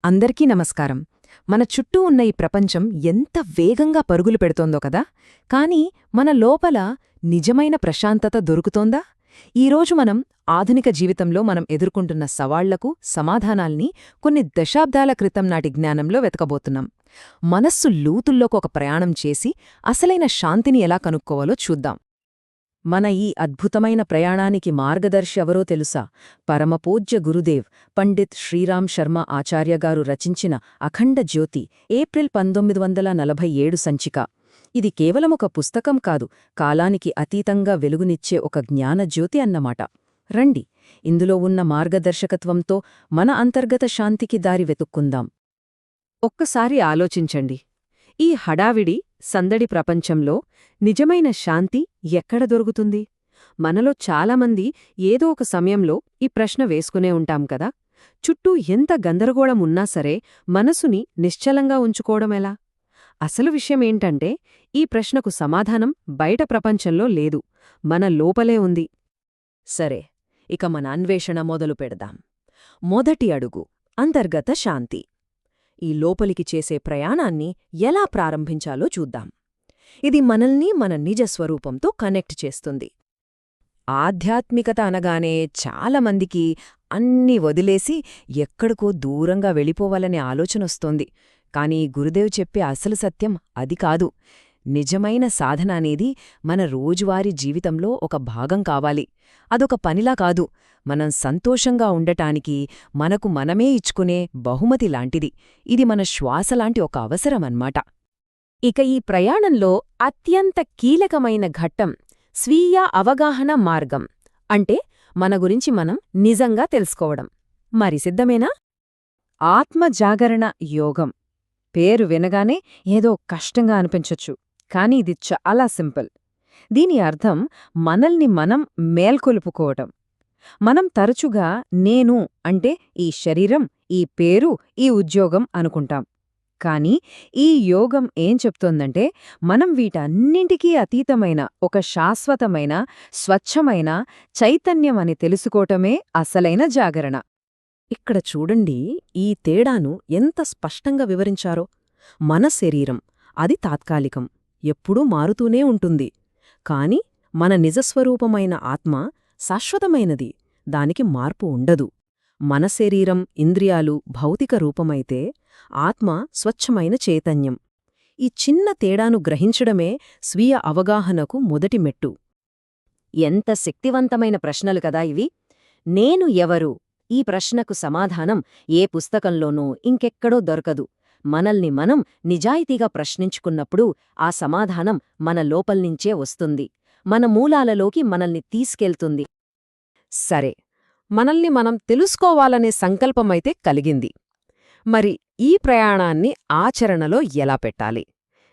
అందరికీ నమస్కారం. మన చుట్టూ ఉన్న ఈ ప్రపంచం ఎంత వేగంగా పరుగులు పెడుతోందో కదా, కానీ మన లోపల నిజమైన ప్రశాంతత దొరుకుతోందా? ఈరోజు మనం ఆధునిక జీవితంలో మనం ఎదుర్కొంటున్న సవాళ్లకు సమాధానాల్ని కొన్ని దశాబ్దాల క్రితం నాటి జ్ఞానంలో వెతకబోతున్నాం. మనస్సు లూతుల్లోకి ఒక ప్రయాణం చేసి అసలైన శాంతిని ఎలా కనుక్కోవాలో చూద్దాం. మన ఈ అద్భుతమైన ప్రయాణానికి మార్గదర్శి ఎవరో తెలుసా? పరమపూజ్య గురుదేవ్ పండిత్ శ్రీరామ్ శర్మ ఆచార్యగారు రచించిన అఖండ జ్యోతి, ఏప్రిల్ 1947 సంచిక. ఇది కేవలమొక పుస్తకం కాదు, కాలానికి అతీతంగా వెలుగునిచ్చే ఒక జ్ఞానజ్యోతి అన్నమాట. రండి, ఇందులో ఉన్న మార్గదర్శకత్వంతో మన అంతర్గత శాంతికి దారి వెతుక్కుందాం. ఒక్కసారి ఆలోచించండి, ఈ హడావిడి సందడి ప్రపంచంలో నిజమైన శాంతి ఎక్కడ దొరుకుతుంది? మనలో చాలామంది ఏదో ఒక సమయంలో ఈ ప్రశ్న వేసుకునే ఉంటాం కదా. చుట్టూ ఎంత గందరగోళం ఉన్నా సరే మనసుని నిశ్చలంగా ఉంచుకోవడమెలా? అసలు విషయమేంటంటే, ఈ ప్రశ్నకు సమాధానం బయట ప్రపంచంలో లేదు, మన లోపలే ఉంది. సరే, ఇక మన అన్వేషణ మొదలు పెడదాం. మొదటి అడుగు అంతర్గత శాంతి. ఈ లోపలికి చేసే ప్రయాణాన్ని ఎలా ప్రారంభించాలో చూద్దాం. ఇది మనల్ని మన నిజ స్వరూపంతో కనెక్ట్ చేస్తుంది. ఆధ్యాత్మికత అనగానే చాలామందికి అన్నీ వదిలేసి ఎక్కడికో దూరంగా వెళ్ళిపోవాలనే ఆలోచనొస్తోంది. కానీ గురుదేవ్ చెప్పే అసలు సత్యం అది కాదు. నిజమైన సాధన అనేది మన రోజువారీ జీవితంలో ఒక భాగం కావాలి. అదొక పనిలా కాదు, మనం సంతోషంగా ఉండటానికి మనకు మనమే ఇచ్చుకునే బహుమతి లాంటిది. ఇది మన శ్వాసలాంటి ఒక అవసరమన్నమాట. ఇక ఈ ప్రయాణంలో అత్యంత కీలకమైన ఘట్టం స్వీయ అవగాహన మార్గం. అంటే మన గురించి మనం నిజంగా తెలుసుకోవడం. మరి సిద్ధమేనా? ఆత్మజాగరణ యోగం పేరు వినగానే ఏదో కష్టంగా అనిపించొచ్చు, కానీ ఇది చాలా సింపుల్. దీని అర్థం మనల్ని మనం మేల్కొలుపుకోవటం. మనం తరచుగా నేను అంటే ఈ శరీరం, ఈ పేరు, ఈ ఉద్యోగం అనుకుంటాం. కానీ ఈ యోగం ఏం చెప్తోందంటే, మనం వీటన్నింటికీ అతీతమైన ఒక శాశ్వతమైన, స్వచ్ఛమైన చైతన్యం అని తెలుసుకోవటమే అసలైన జాగరణ. ఇక్కడ చూడండి, ఈ తేడాను ఎంత స్పష్టంగా వివరించారో. మన శరీరం అది తాత్కాలికం, ఎప్పుడూ మారుతూనే ఉంటుంది. కాని మన నిజస్వరూపమైన ఆత్మ శాశ్వతమైనది, దానికి మార్పు ఉండదు. మన శరీరం, ఇంద్రియాలు భౌతిక రూపమైతే ఆత్మ స్వచ్ఛమైన చైతన్యం. ఈ చిన్న తేడాను గ్రహించడమే స్వీయ అవగాహనకు మొదటి మెట్టు. ఎంత శక్తివంతమైన ప్రశ్నలు కదా ఇవి! నేను ఎవరు? ఈ ప్రశ్నకు సమాధానం ఏ పుస్తకంలోనో ఇంకెక్కడో దొరకదు. మనల్ని మనం నిజాయితీగా ప్రశ్నించుకున్నప్పుడు ఆ సమాధానం మన లోపల్నించే వస్తుంది, మన మూలాలలోకి మనల్ని తీసుకెళ్తుంది. సరే, మనల్ని మనం తెలుసుకోవాలనే సంకల్పమైతే కలిగింది. మరి ఈ ప్రయాణాన్ని ఆచరణలో ఎలా పెట్టాలి?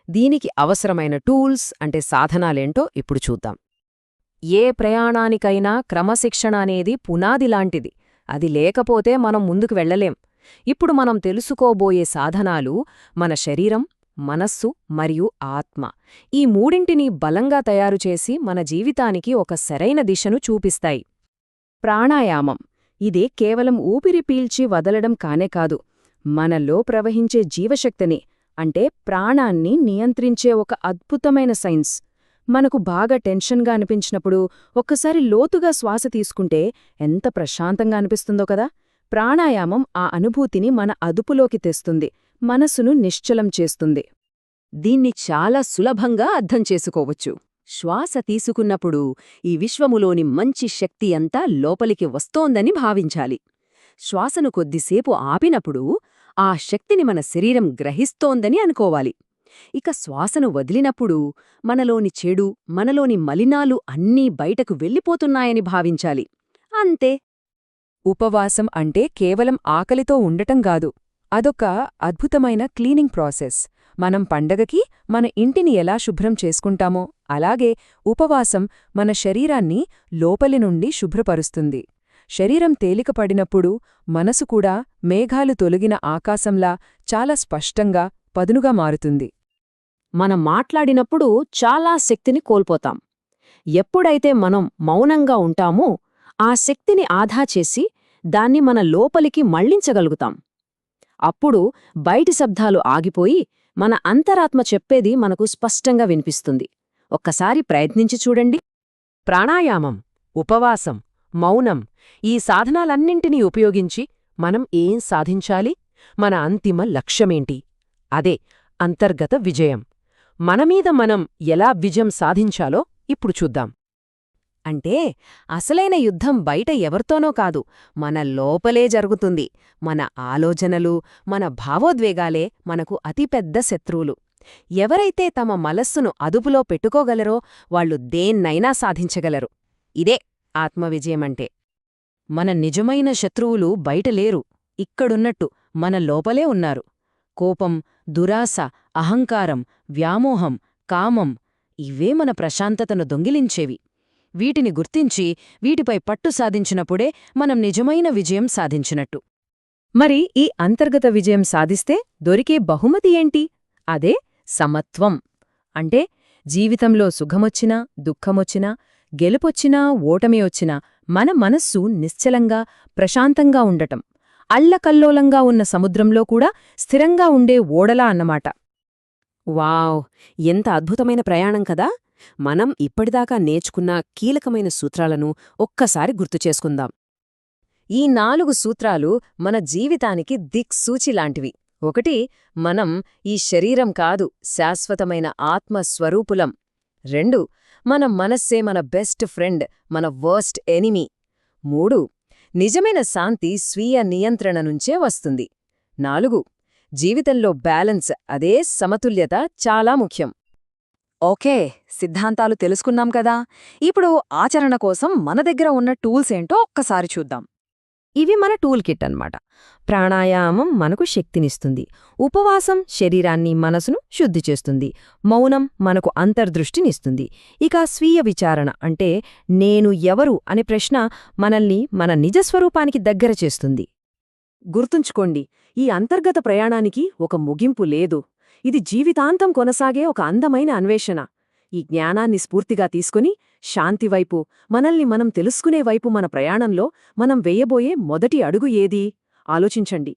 దీనికి అవసరమైన టూల్స్ అంటే సాధనాలేంటో ఇప్పుడు చూద్దాం. ఏ ప్రయాణానికైనా క్రమశిక్షణ అనేది పునాదిలాంటిది. అది లేకపోతే మనం ముందుకు వెళ్లలేం. ఇప్పుడు మనం తెలుసుకోబోయే సాధనాలు మన శరీరం, మనస్సు మరియు ఆత్మ, ఈ మూడింటినీ బలంగా తయారుచేసి మన జీవితానికి ఒక సరైన దిశను చూపిస్తాయి. ప్రాణాయామం. ఇదే కేవలం ఊపిరి పీల్చి వదలడం కానే కాదు, మనలో ప్రవహించే జీవశక్తిని అంటే ప్రాణాన్ని నియంత్రించే ఒక అద్భుతమైన సైన్స్. మనకు బాగా టెన్షన్గా అనిపించినప్పుడు ఒక్కసారి లోతుగా శ్వాస తీసుకుంటే ఎంత ప్రశాంతంగా అనిపిస్తుందో కదా. ప్రాణాయామం ఆ అనుభూతిని మన అదుపులోకి తెస్తుంది, మనసును నిశ్చలం చేస్తుంది. దీన్ని చాలా సులభంగా అర్థం చేసుకోవచ్చు. శ్వాస తీసుకున్నప్పుడు ఈ విశ్వములోని మంచి శక్తి అంతా లోపలికి వస్తోందని భావించాలి. శ్వాసను కొద్దిసేపు ఆపినప్పుడు ఆ శక్తిని మన శరీరం గ్రహిస్తోందని అనుకోవాలి. ఇక శ్వాసను వదిలినప్పుడు మనలోని చెడు, మనలోని మలినాలు అన్నీ బయటకు వెళ్ళిపోతున్నాయని భావించాలి. అంతే. ఉపవాసం అంటే కేవలం ఆకలితో ఉండటం కాదు, అదొక అద్భుతమైన క్లీనింగ్ ప్రాసెస్. మనం పండగకి మన ఇంటిని ఎలా శుభ్రం చేసుకుంటామో అలాగే ఉపవాసం మన శరీరాన్ని లోపలి నుండి శుభ్రపరుస్తుంది. శరీరం తేలికపడినప్పుడు మనసు కూడా మేఘాలు తొలగిన ఆకాశంలా చాలా స్పష్టంగా, పదునుగా మారుతుంది. మనం మాట్లాడినప్పుడు చాలా శక్తిని కోల్పోతాం. ఎప్పుడైతే మనం మౌనంగా ఉంటామో ఆ శక్తిని ఆదా చేసి దాన్ని మన లోపలికి మళ్లించగలుగుతాం. అప్పుడు బయటి శబ్దాలు ఆగిపోయి మన అంతరాత్మ చెప్పేది మనకు స్పష్టంగా వినిపిస్తుంది. ఒక్కసారి ప్రయత్నించి చూడండి. ప్రాణాయామం, ఉపవాసం, మౌనం ఈ సాధనాలన్నింటినీ ఉపయోగించి మనం ఏం సాధించాలి? మన అంతిమ లక్ష్యమేంటి? అదే అంతర్గత విజయం. మనమీద మనం ఎలా విజయం సాధించాలో ఇప్పుడు చూద్దాం. అంటే అసలైన యుద్ధం బయట ఎవరితోనో కాదు, మన లోపలే జరుగుతుంది. మన ఆలోచనలు, మన భావోద్వేగాలే మనకు అతిపెద్ద శత్రువులు. ఎవరైతే తమ మనస్సును అదుపులో పెట్టుకోగలరో వాళ్ళు దేన్నైనా సాధించగలరు. ఇదే ఆత్మవిజయమంటే. మన నిజమైన శత్రువులు బయటలేరు, ఇక్కడున్నట్టు మన లోపలే ఉన్నారు. కోపం, దురాశ, అహంకారం, వ్యామోహం, కామం ఇవే మన ప్రశాంతతను దొంగిలించేవి. వీటిని గుర్తించి వీటిపై పట్టు సాధించినప్పుడే మనం నిజమైన విజయం సాధించినట్టు. మరి ఈ అంతర్గత విజయం సాధిస్తే దొరికే బహుమతి ఏంటి? అదే సమత్వం. అంటే జీవితంలో సుఖమొచ్చినా, దుఃఖమొచ్చినా, గెలుపొచ్చినా, ఓటమి వచ్చినా మన మనస్సు నిశ్చలంగా, ప్రశాంతంగా ఉండటం. అల్లకల్లోలంగా ఉన్న సముద్రంలో కూడా స్థిరంగా ఉండే ఓడలా అన్నమాట. వావ్! ఎంత అద్భుతమైన ప్రయాణం కదా! మనం ఇప్పటిదాకా నేర్చుకున్న కీలకమైన సూత్రాలను ఒక్కసారి గుర్తుచేసుకుందాం. ఈ 4 సూత్రాలు మన జీవితానికి దిక్సూచిలాంటివి. 1. మనం ఈ శరీరం కాదు, శాశ్వతమైన ఆత్మస్వరూపులం. 2. మన మనస్సే మన బెస్ట్ ఫ్రెండ్, మన వర్స్ట్ ఎనిమీ. 3. నిజమైన శాంతి స్వీయ నియంత్రణ నుంచే వస్తుంది. 4. జీవితంలో బ్యాలెన్స్, అదే సమతుల్యత చాలా ముఖ్యం. ఓకే, సిద్ధాంతాలు తెలుసుకున్నాం కదా. ఇప్పుడు ఆచరణ కోసం మన దగ్గర ఉన్న టూల్స్ ఏంటో ఒక్కసారి చూద్దాం. ఇవి మన టూల్ కిట్ అన్నమాట. ప్రాణాయామం మనకు శక్తినిస్తుంది. ఉపవాసం శరీరాన్ని, మనసును శుద్ధి చేస్తుంది. మౌనం మనకు అంతర్దృష్టినిస్తుంది. ఇక స్వీయ విచారణ అంటే నేను ఎవరు అనే ప్రశ్న మనల్ని మన నిజస్వరూపానికి దగ్గర చేస్తుంది. గుర్తుంచుకోండి, ఈ అంతర్గత ప్రయాణానికి ఒక ముగింపు లేదు. ఇది జీవితాంతం కొనసాగే ఒక అందమైన అన్వేషణ. ఈ జ్ఞానాన్ని స్ఫూర్తిగా తీసుకుని శాంతివైపు, మనల్ని మనం తెలుసుకునే వైపు మన ప్రయాణంలో మనం వెయ్యబోయే మొదటి అడుగు ఏది? ఆలోచించండి.